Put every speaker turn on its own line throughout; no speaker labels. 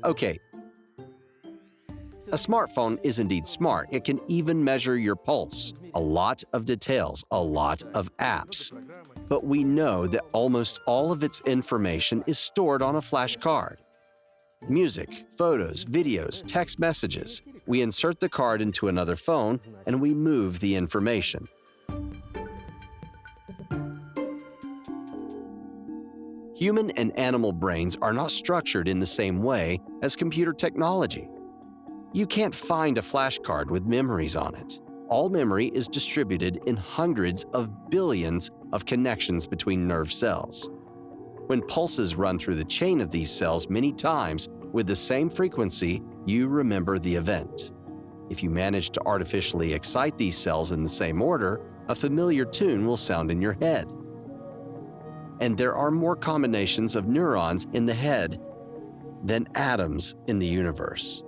Okay, a smartphone is indeed smart. It can even measure your pulse. A lot of details, a lot of apps. But we know that almost all of its information is stored on a flash card. Music, photos, videos, text messages. We insert the card into another phone and we move the information. Human and animal brains are not structured in the same way as computer technology. You can't find a flash card with memories on it. All memory is distributed in hundreds of billions of connections between nerve cells. When pulses run through the chain of these cells many times with the same frequency, you remember the event. If you manage to artificially excite these cells in the same order, a familiar tune will sound in your head. And there are more combinations of neurons in the head than atoms in the universe.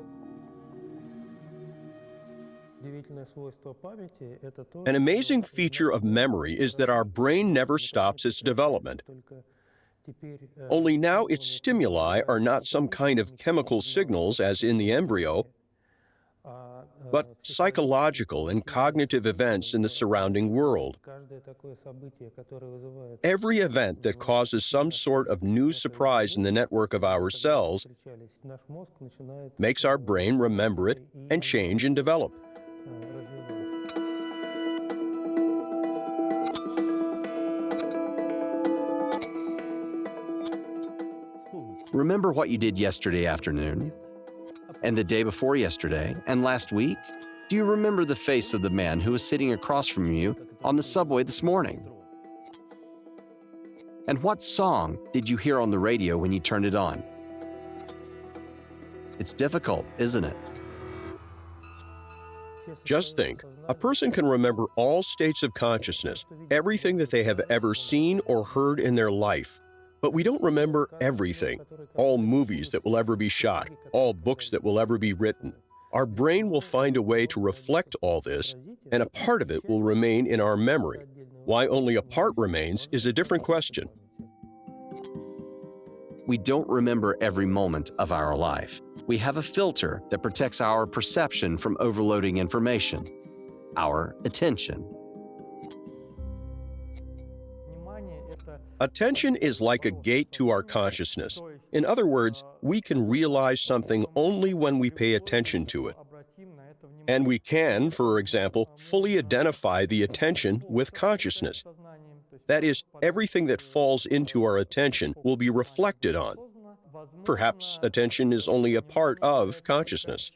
An amazing feature of memory is that our brain never stops its development. Only now its stimuli are not some kind of chemical signals as in the embryo, but psychological and cognitive events in the surrounding world. Every event that causes some sort of new surprise in the network of our cells makes our brain remember it and change and develop.
Remember what you did yesterday afternoon? And the day before yesterday? And last week? Do you remember the face of the man who was sitting across from you on the subway this morning? And what song did you hear on the radio when you turned it on? It's difficult, isn't it?
Just think, a person can remember all states of consciousness, everything that they have ever seen or heard in their life. But we don't remember everything, all movies that will ever be shot, all books that will ever be written. Our brain will find a way to reflect all this, and a part of it will remain in our memory. Why only a part remains is a different question.
We don't remember every moment of our life. We have a filter that protects our perception from overloading information, our attention.
Attention is like a gate to our consciousness. In other words, we can realize something only when we pay attention to it. And we can, for example, fully identify the attention with consciousness. That is, everything that falls into our attention will be reflected on. Perhaps attention is only a part of consciousness.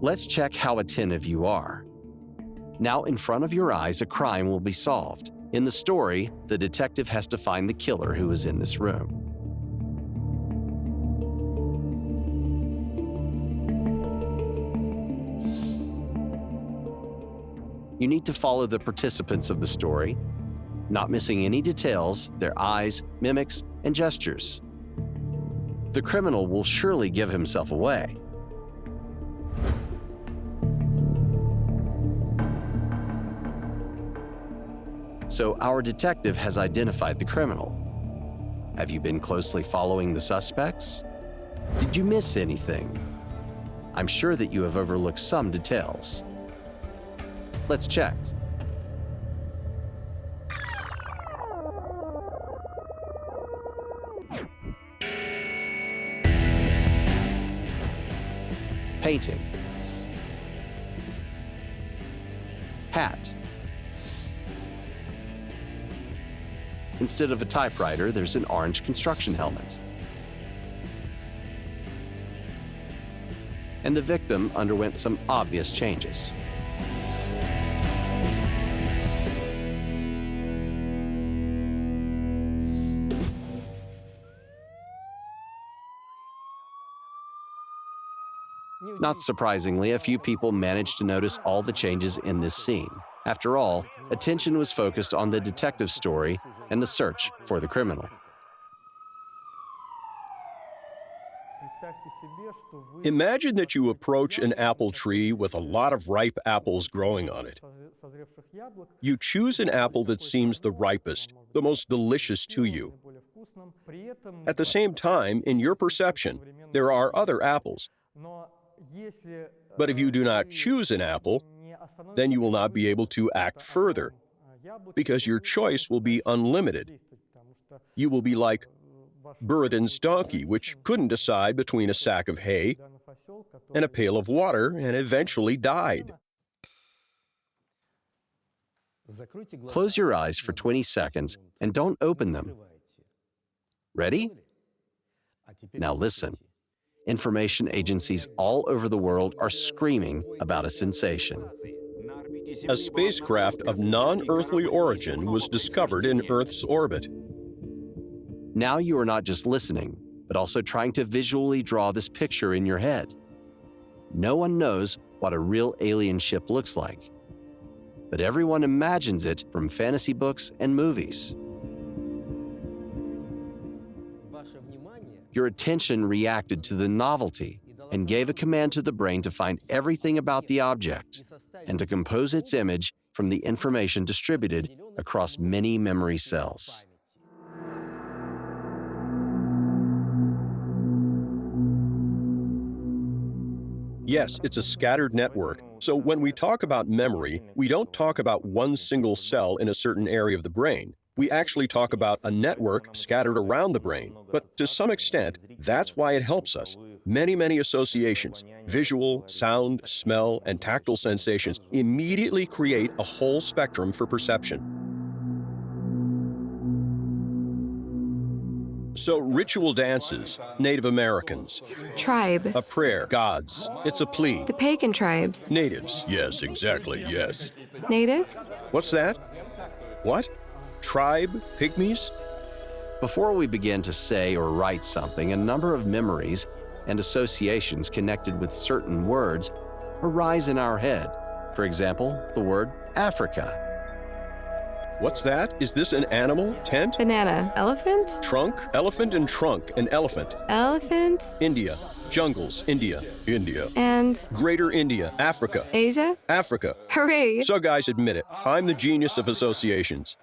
Let's check how attentive you are. Now, in front of your eyes, a crime will be solved. In the story, the detective has to find the killer who is in this room. You need to follow the participants of the story, not missing any details, their eyes, mimics, and gestures. The criminal will surely give himself away. So our detective has identified the criminal. Have you been closely following the suspects? Did you miss anything? I'm sure that you have overlooked some details. Let's check. Painting. Hat. Instead of a typewriter, there's an orange construction helmet. And the victim underwent some obvious changes. Not surprisingly, a few people managed to notice all the changes in this scene. After all, attention was focused on the detective story and the search for the criminal.
Imagine that you approach an apple tree with a lot of ripe apples growing on it. You choose an apple that seems the ripest, the most delicious to you. At the same time, in your perception, there are other apples. But if you do not choose an apple, then you will not be able to act further, because your choice will be unlimited. You will be like Buridan's donkey, which couldn't decide between a sack of hay and a pail of water and eventually died.
Close your eyes for 20 seconds and don't open them. Ready? Now listen. Information agencies all over the world are screaming about a sensation.
A spacecraft of non-earthly origin was discovered in Earth's orbit.
Now you are not just listening, but also trying to visually draw this picture in your head. No one knows what a real alien ship looks like, but everyone imagines it from fantasy books and movies. Your attention reacted to the novelty and gave a command to the brain to find everything about the object and to compose its image from the information distributed across many memory cells.
Yes, it's a scattered network. So when we talk about memory, we don't talk about one single cell in a certain area of the brain. We actually talk about a network scattered around the brain. But to some extent, that's why it helps us. Many associations, visual, sound, smell, and tactile sensations immediately create a whole spectrum for perception. So ritual dances, Native Americans.
Tribe.
A prayer, gods. It's a plea.
The pagan tribes.
Natives. Yes, exactly, yes.
Natives?
What's that? What? Tribe? Pygmies?
Before we begin to say or write something, a number of memories and associations connected with certain words arise in our head. For example, the word Africa.
What's that? Is this an animal? Tent?
Banana. Elephant?
Trunk? Elephant and trunk. An elephant.
Elephant?
India. Jungles. India. India.
And
Greater India. Africa.
Asia?
Africa.
Hooray!
So guys, admit it. I'm the genius of associations.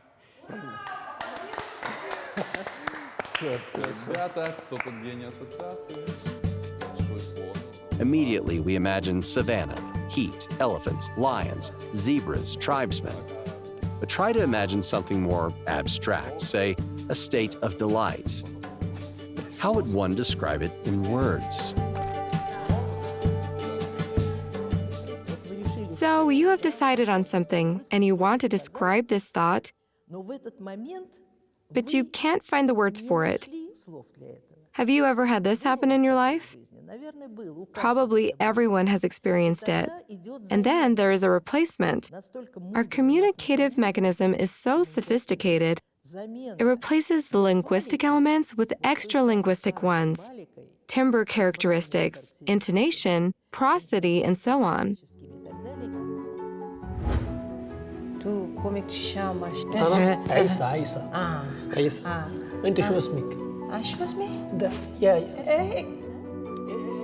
Immediately, we imagine savanna, heat, elephants, lions, zebras, tribesmen. But try to imagine something more abstract, say, a state of delight. How would one describe it in words?
So you have decided on something, and you want to describe this thought, but you can't find the words for it. Have you ever had this happen in your life? Probably everyone has experienced it. And then there is a replacement. Our communicative mechanism is so sophisticated, it replaces the linguistic elements with extra-linguistic ones, timbre characteristics, intonation, prosody, and so on.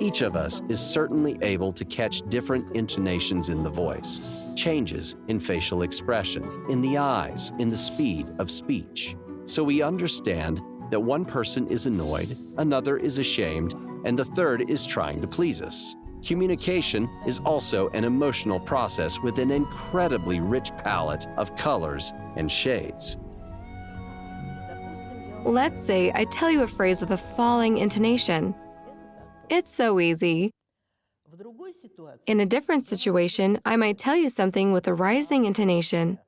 Each of us is certainly able to catch different intonations in the voice, changes in facial expression, in the eyes, in the speed of speech. So we understand that one person is annoyed, another is ashamed, and the third is trying to please us. Communication is also an emotional process with an incredibly rich palette of colors and shades.
Let's say I tell you a phrase with a falling intonation. It's so easy. In a different situation, I might tell you something with a rising intonation.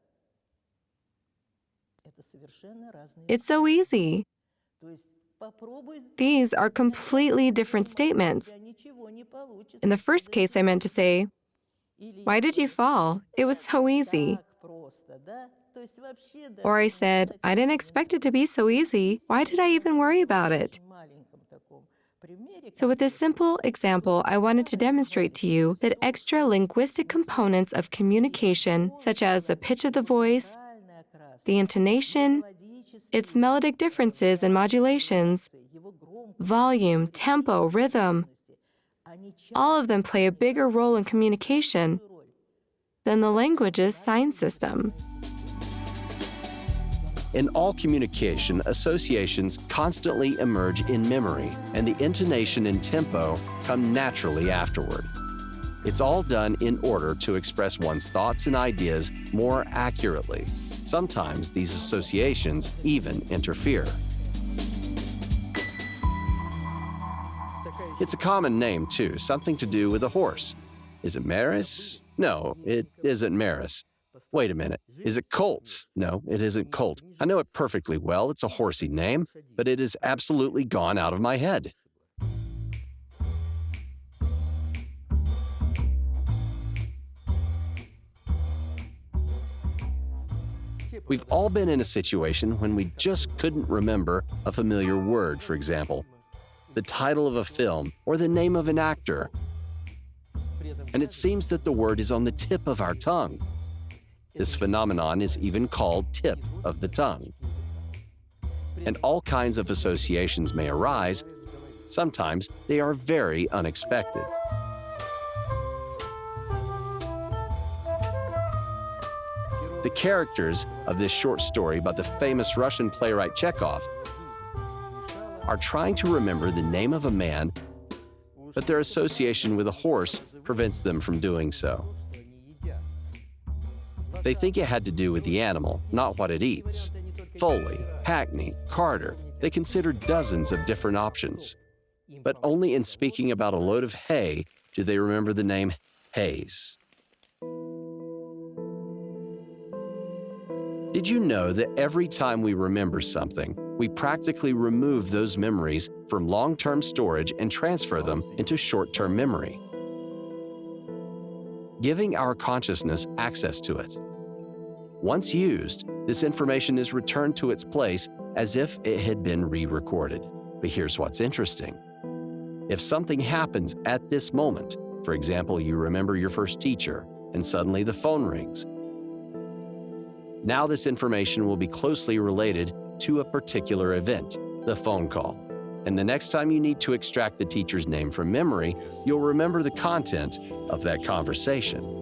It's so easy. These are completely different statements. In the first case, I meant to say, "Why did you fall? It was so easy." Or I said, "I didn't expect it to be so easy. Why did I even worry about it?" So with this simple example, I wanted to demonstrate to you that extra linguistic components of communication, such as the pitch of the voice, the intonation, its melodic differences and modulations, volume, tempo, rhythm, all of them play a bigger role in communication than the language's sign system.
In all communication, associations constantly emerge in memory, and the intonation and tempo come naturally afterward. It's all done in order to express one's thoughts and ideas more accurately. Sometimes these associations even interfere. It's a common name, too, something to do with a horse. Is it Maris? No, it isn't Maris. Wait a minute. Is it Colt? No, it isn't Colt. I know it perfectly well. It's a horsey name, but it has absolutely gone out of my head. We've all been in a situation when we just couldn't remember a familiar word, for example, the title of a film or the name of an actor. And it seems that the word is on the tip of our tongue. This phenomenon is even called tip of the tongue. And all kinds of associations may arise. Sometimes they are very unexpected. The characters of this short story about the famous Russian playwright Chekhov are trying to remember the name of a man, but their association with a horse prevents them from doing so. They think it had to do with the animal, not what it eats. Foley, Hackney, Carter, they considered dozens of different options. But only in speaking about a load of hay do they remember the name Hayes. Did you know that every time we remember something, we practically remove those memories from long-term storage and transfer them into short-term memory, giving our consciousness access to it? Once used, this information is returned to its place as if it had been re-recorded. But here's what's interesting. If something happens at this moment, for example, you remember your first teacher, and suddenly the phone rings, now this information will be closely related to a particular event, the phone call. And the next time you need to extract the teacher's name from memory, you'll remember the content of that conversation.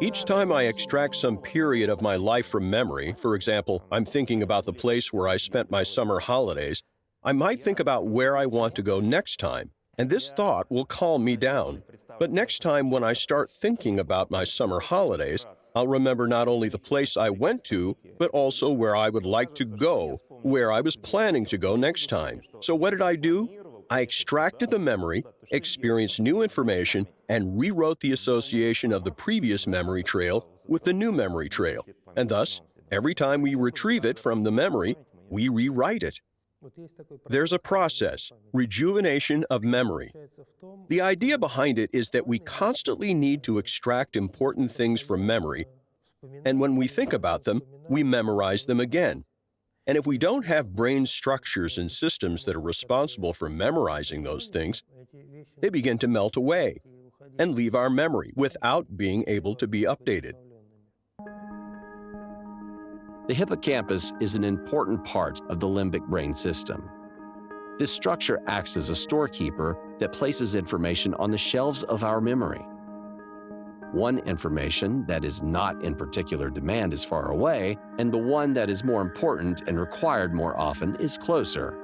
Each time I extract some period of my life from memory, for example, I'm thinking about the place where I spent my summer holidays, I might think about where I want to go next time, and this thought will calm me down. But next time when I start thinking about my summer holidays, I'll remember not only the place I went to, but also where I would like to go, where I was planning to go next time. So what did I do? I extracted the memory, experienced new information, and rewrote the association of the previous memory trail with the new memory trail. And thus, every time we retrieve it from the memory, we rewrite it. There's a process, rejuvenation of memory. The idea behind it is that we constantly need to extract important things from memory, and when we think about them, we memorize them again. And if we don't have brain structures and systems that are responsible for memorizing those things, they begin to melt away and leave our memory without being able to be updated.
The hippocampus is an important part of the limbic brain system. This structure acts as a storekeeper that places information on the shelves of our memory. One information that is not in particular demand is far away, and the one that is more important and required more often is closer.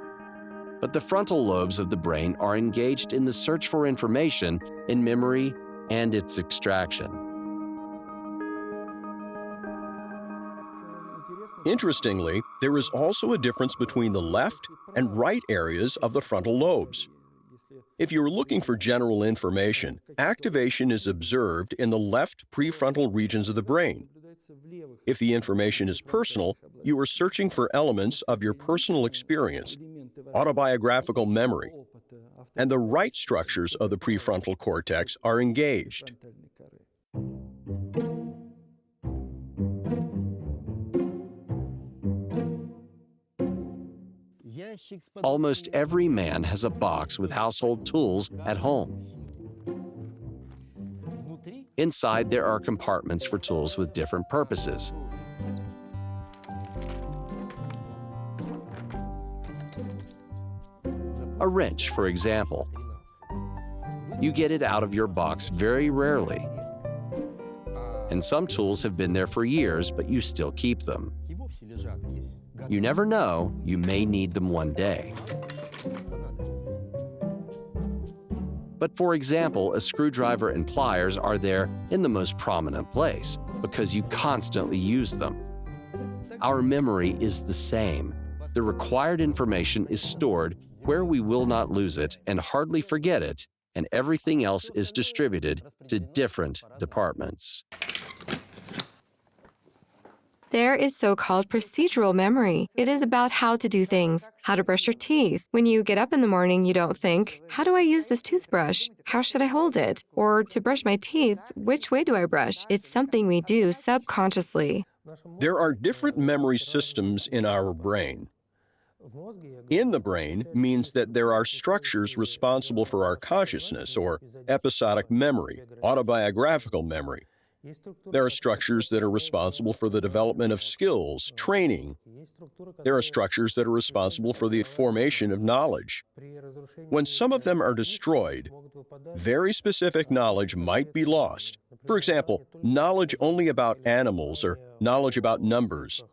But the frontal lobes of the brain are engaged in the search for information in memory and its extraction.
Interestingly, there is also a difference between the left and right areas of the frontal lobes. If you're looking for general information, activation is observed in the left prefrontal regions of the brain. If the information is personal, you are searching for elements of your personal experience, autobiographical memory, and the right structures of the prefrontal cortex are engaged.
Almost every man has a box with household tools at home. Inside, there are compartments for tools with different purposes. A wrench, for example. You get it out of your box very rarely. And some tools have been there for years, but you still keep them. You never know, you may need them one day. But for example, a screwdriver and pliers are there in the most prominent place because you constantly use them. Our memory is the same. The required information is stored where we will not lose it and hardly forget it, and everything else is distributed to different departments.
There is so-called procedural memory. It is about how to do things, how to brush your teeth. When you get up in the morning, you don't think, how do I use this toothbrush? How should I hold it? Or to brush my teeth, which way do I brush? It's something we do subconsciously.
There are different memory systems in our brain. In the brain means that there are structures responsible for our consciousness, or episodic memory, autobiographical memory. There are structures that are responsible for the development of skills, training. There are structures that are responsible for the formation of knowledge. When some of them are destroyed, very specific knowledge might be lost. For example, knowledge only about animals or knowledge about numbers.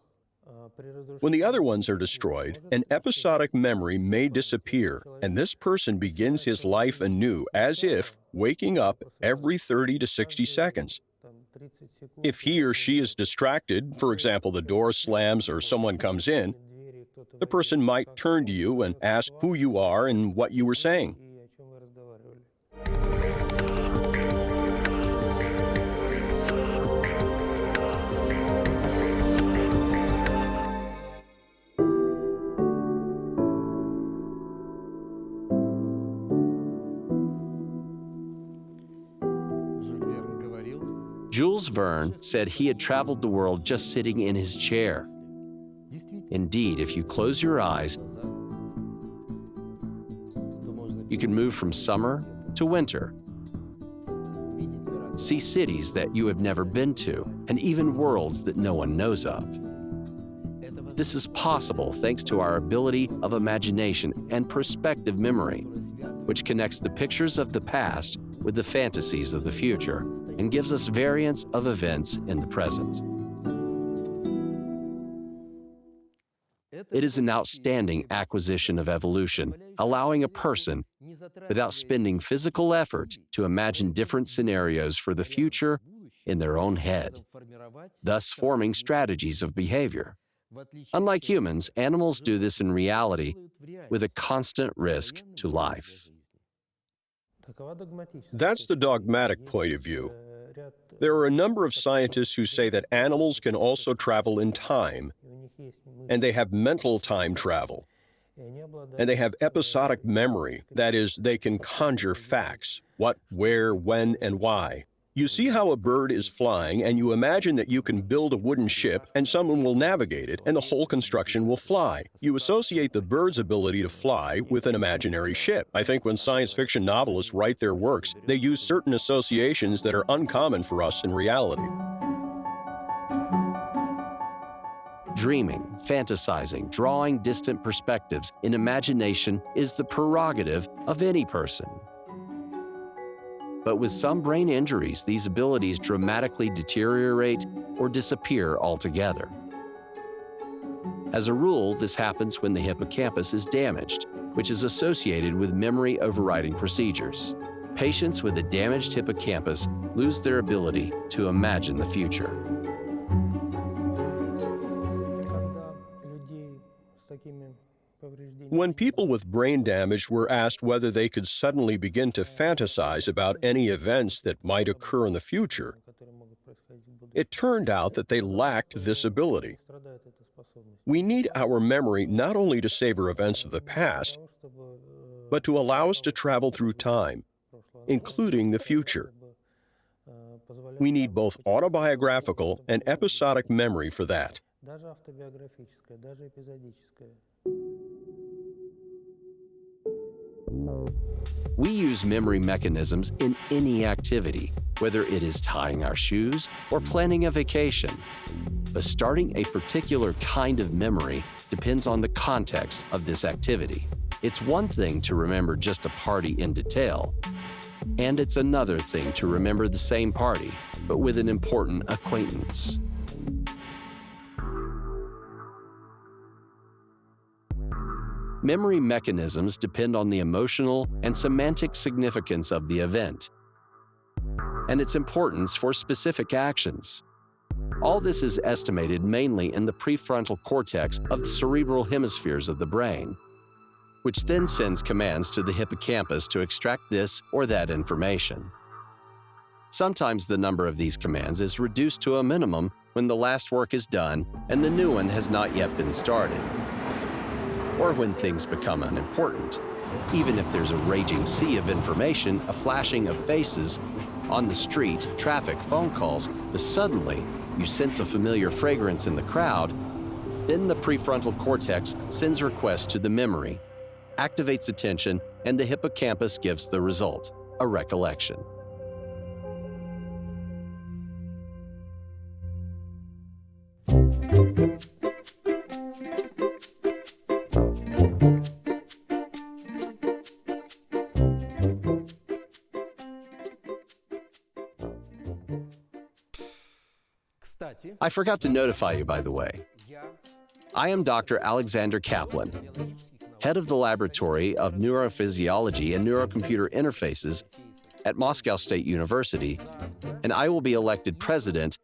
When the other ones are destroyed, an episodic memory may disappear, and this person begins his life anew as if waking up every 30 to 60 seconds. If he or she is distracted, for example, the door slams or someone comes in, the person might turn to you and ask who you are and what you were saying.
Jules Verne said he had traveled the world just sitting in his chair. Indeed, if you close your eyes, you can move from summer to winter, see cities that you have never been to, and even worlds that no one knows of. This is possible thanks to our ability of imagination and prospective memory, which connects the pictures of the past with the fantasies of the future and gives us variants of events in the present. It is an outstanding acquisition of evolution, allowing a person, without spending physical effort, to imagine different scenarios for the future in their own head, thus forming strategies of behavior. Unlike humans, animals do this in reality with a constant risk to life.
That's the dogmatic point of view. There are a number of scientists who say that animals can also travel in time, and they have mental time travel, and they have episodic memory. That is, they can conjure facts: what, where, when, and why. You see how a bird is flying, and you imagine that you can build a wooden ship, and someone will navigate it, and the whole construction will fly. You associate the bird's ability to fly with an imaginary ship. I think when science fiction novelists write their works, they use certain associations that are uncommon for us in reality.
Dreaming, fantasizing, drawing distant perspectives in imagination is the prerogative of any person. But with some brain injuries, these abilities dramatically deteriorate or disappear altogether. As a rule, this happens when the hippocampus is damaged, which is associated with memory overriding procedures. Patients with a damaged hippocampus lose their ability to imagine the future.
When people with brain damage were asked whether they could suddenly begin to fantasize about any events that might occur in the future, it turned out that they lacked this ability. We need our memory not only to savor events of the past, but to allow us to travel through time, including the future. We need both autobiographical and episodic memory for that.
We use memory mechanisms in any activity, whether it is tying our shoes or planning a vacation. But starting a particular kind of memory depends on the context of this activity. It's one thing to remember just a party in detail, and it's another thing to remember the same party, but with an important acquaintance. Memory mechanisms depend on the emotional and semantic significance of the event and its importance for specific actions. All this is estimated mainly in the prefrontal cortex of the cerebral hemispheres of the brain, which then sends commands to the hippocampus to extract this or that information. Sometimes the number of these commands is reduced to a minimum when the last work is done and the new one has not yet been started, or when things become unimportant. Even if there's a raging sea of information, a flashing of faces on the street, traffic, phone calls, but suddenly you sense a familiar fragrance in the crowd, then the prefrontal cortex sends requests to the memory, activates attention, and the hippocampus gives the result, a recollection. I forgot to notify you, by the way. I am Dr. Alexander Kaplan, head of the Laboratory of Neurophysiology and Neurocomputer Interfaces at Moscow State University, and I will be elected president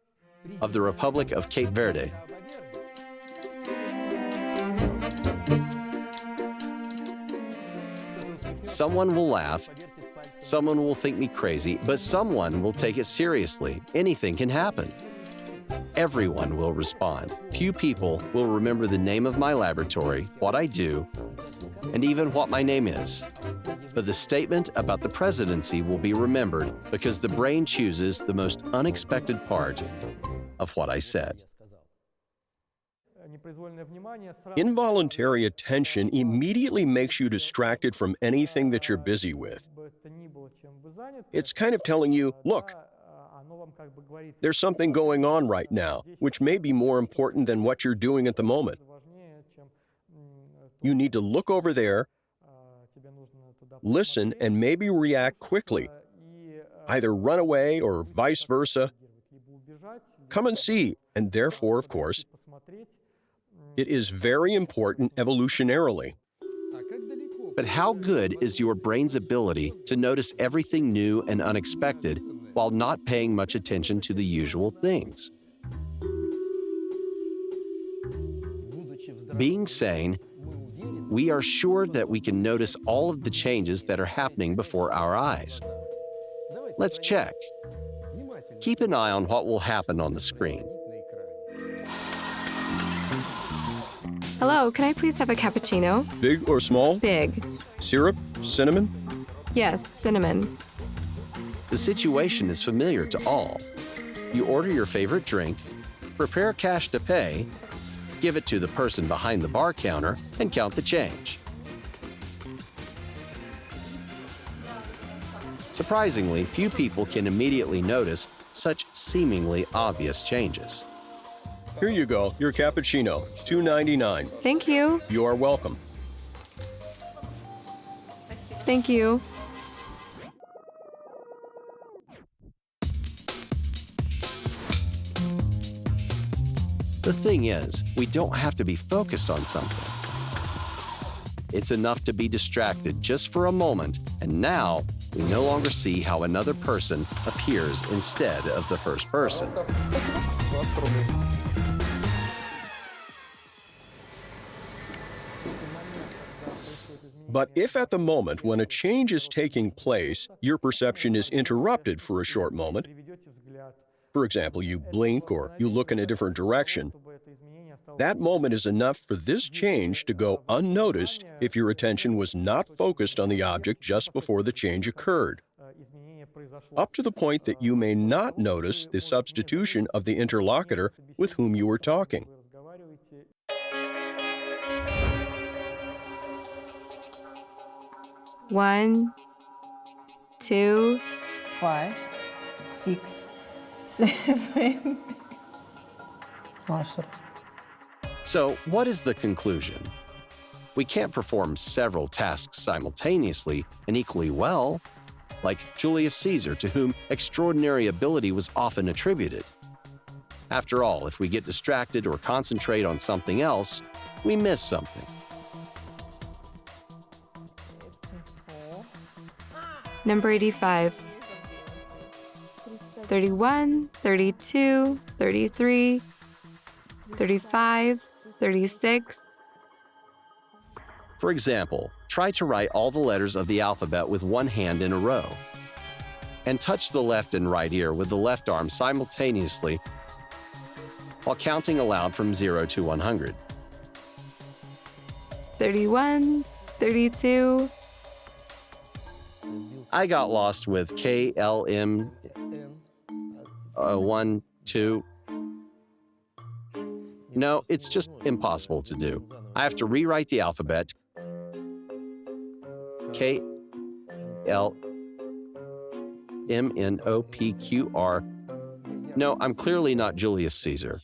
of the Republic of Cape Verde. Someone will laugh, someone will think me crazy, but someone will take it seriously. Anything can happen. Everyone will respond. Few people will remember the name of my laboratory, what I do, and even what my name is. But the statement about the presidency will be remembered because the brain chooses the most unexpected part of what I said.
Involuntary attention immediately makes you distracted from anything that you're busy with. It's kind of telling you, look, there's something going on right now, which may be more important than what you're doing at the moment. You need to look over there, listen, and maybe react quickly. Either run away or vice versa. Come and see, and therefore, of course, it is very important evolutionarily.
But how good is your brain's ability to notice everything new and unexpected while not paying much attention to the usual things? Being sane, we are sure that we can notice all of the changes that are happening before our eyes. Let's check. Keep an eye on what will happen on the screen.
Hello, can I please have a cappuccino?
Big or small?
Big.
Syrup? Cinnamon?
Yes, cinnamon.
The situation is familiar to all. You order your favorite drink, prepare cash to pay, give it to the person behind the bar counter, and count the change. Surprisingly, few people can immediately notice such seemingly obvious changes.
Here you go, your cappuccino, $2.99.
Thank you.
You are welcome.
Thank you.
The thing is, we don't have to be focused on something. It's enough to be distracted just for a moment, and now we no longer see how another person appears instead of the first person.
But if at the moment when a change is taking place, your perception is interrupted for a short moment, for example, you blink or you look in a different direction, that moment is enough for this change to go unnoticed if your attention was not focused on the object just before the change occurred, up to the point that you may not notice the substitution of the interlocutor with whom you were talking.
1, 2,
5, 6, 7. Master.
So, what is the conclusion? We can't perform several tasks simultaneously and equally well, like Julius Caesar, to whom extraordinary ability was often attributed. After all, if we get distracted or concentrate on something else, we miss something.
Number 85. 31, 32, 33, 35, 36.
For example, try to write all the letters of the alphabet with one hand in a row, and touch the left and right ear with the left arm simultaneously while counting aloud from 0 to 100.
31, 32.
I got lost with K, L, M, 1, 2. No, it's just impossible to do. I have to rewrite the alphabet. K, L, M, N, O, P, Q, R. No, I'm clearly not Julius Caesar.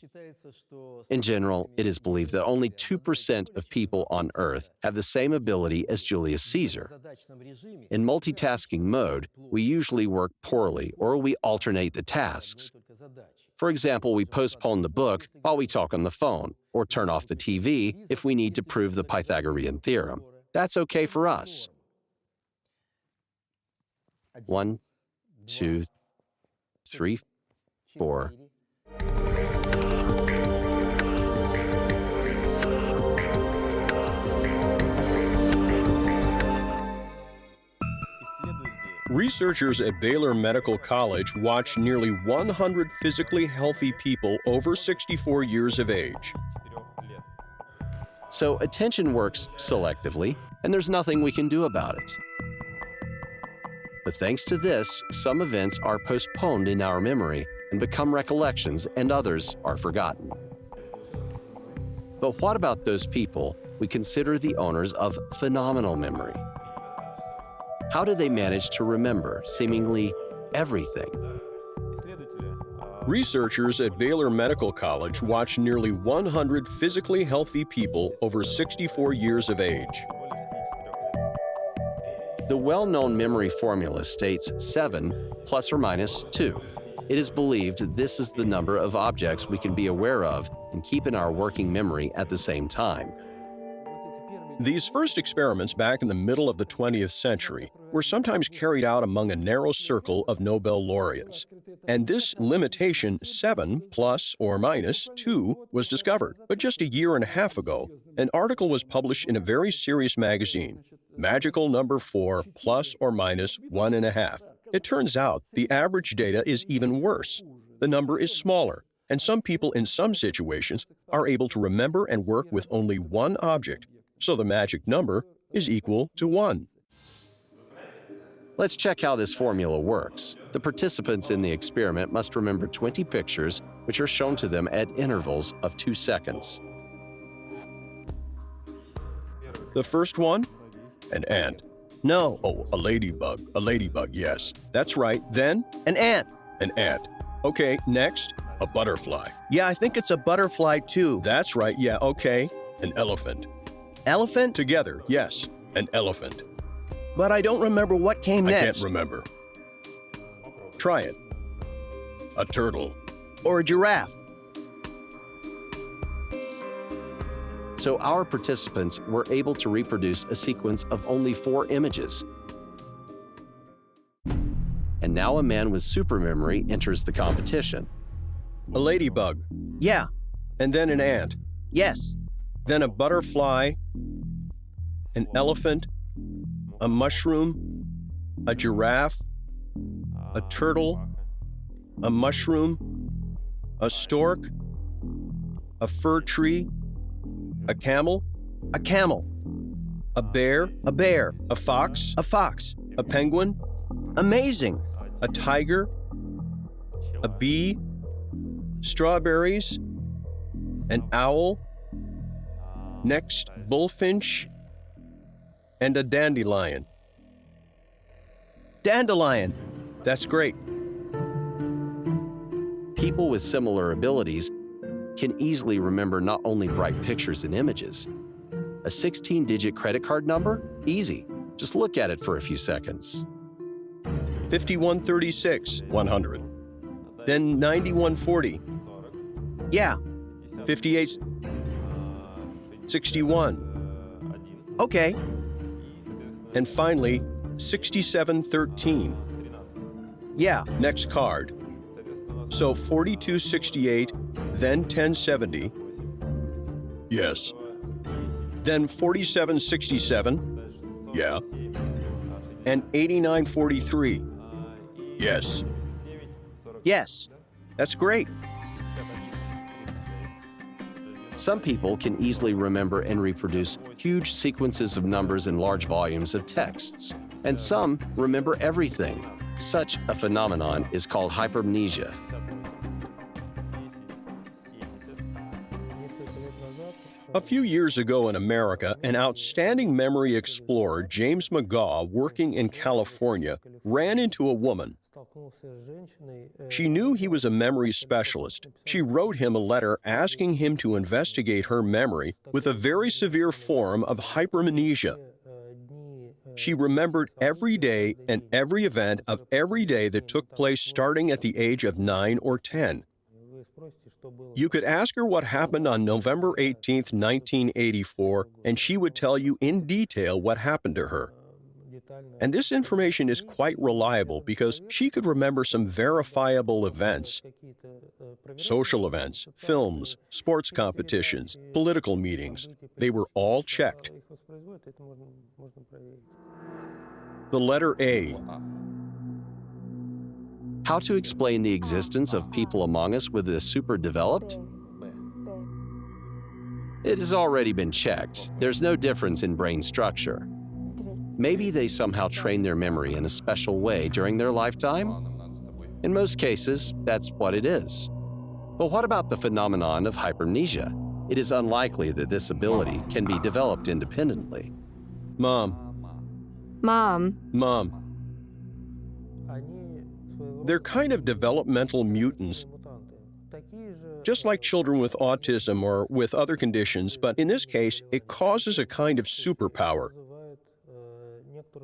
In general, it is believed that only 2% of people on Earth have the same ability as Julius Caesar. In multitasking mode, we usually work poorly or we alternate the tasks. For example, we postpone the book while we talk on the phone, or turn off the TV if we need to prove the Pythagorean theorem. That's okay for us. 1, 2, 3, 4.
Researchers at Baylor Medical College watched nearly 100 physically healthy people over 64 years of age.
So attention works selectively, and there's nothing we can do about it. But thanks to this, some events are postponed in our memory and become recollections, and others are forgotten. But what about those people we consider the owners of phenomenal memory? How do they manage to remember seemingly everything?
Researchers at Baylor Medical College watched nearly 100 physically healthy people over 64 years of age.
The well-known memory formula states 7 plus or minus 2. It is believed this is the number of objects we can be aware of and keep in our working memory at the same time.
These first experiments back in the middle of the 20th century were sometimes carried out among a narrow circle of Nobel laureates. And this limitation, 7 plus or minus 2, was discovered. But just a year and a half ago, an article was published in a very serious magazine, Magical Number 4 plus or minus 1.5. It turns out the average data is even worse. The number is smaller, and some people in some situations are able to remember and work with only one object. So the magic number is equal to 1.
Let's check how this formula works. The participants in the experiment must remember 20 pictures, which are shown to them at intervals of 2 seconds.
The first one? An ant. No. Oh, a ladybug. A ladybug, yes. That's right. Then, an ant. An ant. Okay, next, a butterfly.
Yeah, I think it's a butterfly too.
That's right, yeah, okay. An elephant.
Elephant?
Together, yes, an elephant.
But I don't remember what came
I
next.
can't remember. Try it. A turtle.
Or a giraffe.
So our participants were able to reproduce a sequence of only 4 images. And now a man with supermemory enters the competition.
A ladybug.
Yeah.
And then an ant.
Yes.
Then a butterfly, an elephant, a mushroom, a giraffe, a turtle, a mushroom, a stork, a fir tree, a camel,
A camel.
a bear,
A bear.
a fox,
A fox.
a penguin,
Amazing.
a tiger, a bee, strawberries, an owl, next bullfinch, and a dandelion.
Dandelion.
That's great.
People with similar abilities can easily remember not only bright pictures and images. A 16-digit credit card number? Easy. Just look at it for a few seconds.
5136, 100. Then 9140,
Yeah.
5861,
Okay.
and finally 6713.
Yeah.
Next card. So 4268, then 1070. Yes. Then 4767. Yeah. And 8943. Yes.
Yes.
That's great.
Some people can easily remember and reproduce huge sequences of numbers and large volumes of texts. And some remember everything. Such a phenomenon is called hypermnesia.
A few years ago in America, an outstanding memory explorer, James McGaw, working in California, ran into a woman. She knew he was a memory specialist. She wrote him a letter asking him to investigate her memory with a very severe form of hypermnesia. She remembered every day and every event of every day that took place starting at the age of 9 or 10. You could ask her what happened on November 18, 1984, and she would tell you in detail what happened to her. And this information is quite reliable because she could remember some verifiable events, social events, films, sports competitions, political meetings. They were all checked. The letter A.
How to explain the existence of people among us with the superdeveloped? It has already been checked. There's no difference in brain structure. Maybe they somehow train their memory in a special way during their lifetime? In most cases, that's what it is. But what about the phenomenon of hypermnesia? It is unlikely that this ability can be developed independently.
Mom. They're kind of developmental mutants, just like children with autism or with other conditions, but in this case, it causes a kind of superpower.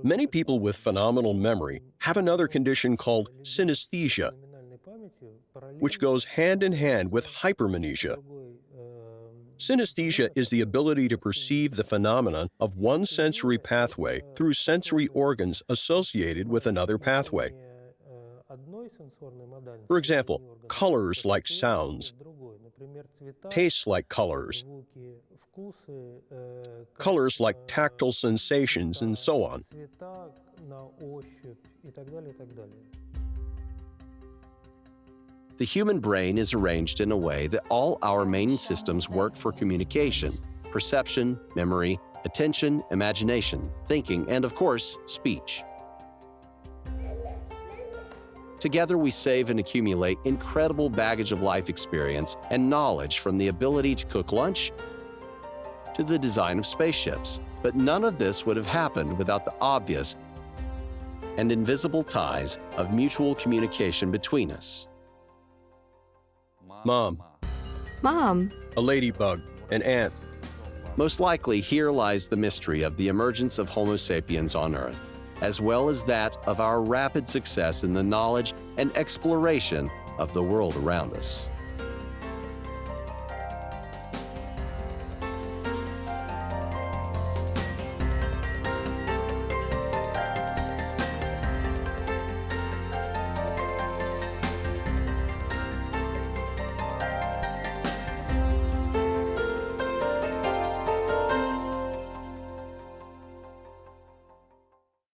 Many people with phenomenal memory have another condition called synesthesia, which goes hand in hand with hypermnesia. Synesthesia is the ability to perceive the phenomenon of one sensory pathway through sensory organs associated with another pathway. For example, colors like sounds, tastes like colors, colors like tactile sensations, and so on.
The human brain is arranged in a way that all our main systems work for communication, perception, memory, attention, imagination, thinking, and of course, speech. Together, we save and accumulate incredible baggage of life experience and knowledge, from the ability to cook lunch to the design of spaceships. But none of this would have happened without the obvious and invisible ties of mutual communication between us.
Mom,
Mom,
a ladybug, an ant.
Most likely, here lies the mystery of the emergence of Homo sapiens on Earth, as well as that of our rapid success in the knowledge and exploration of the world around us.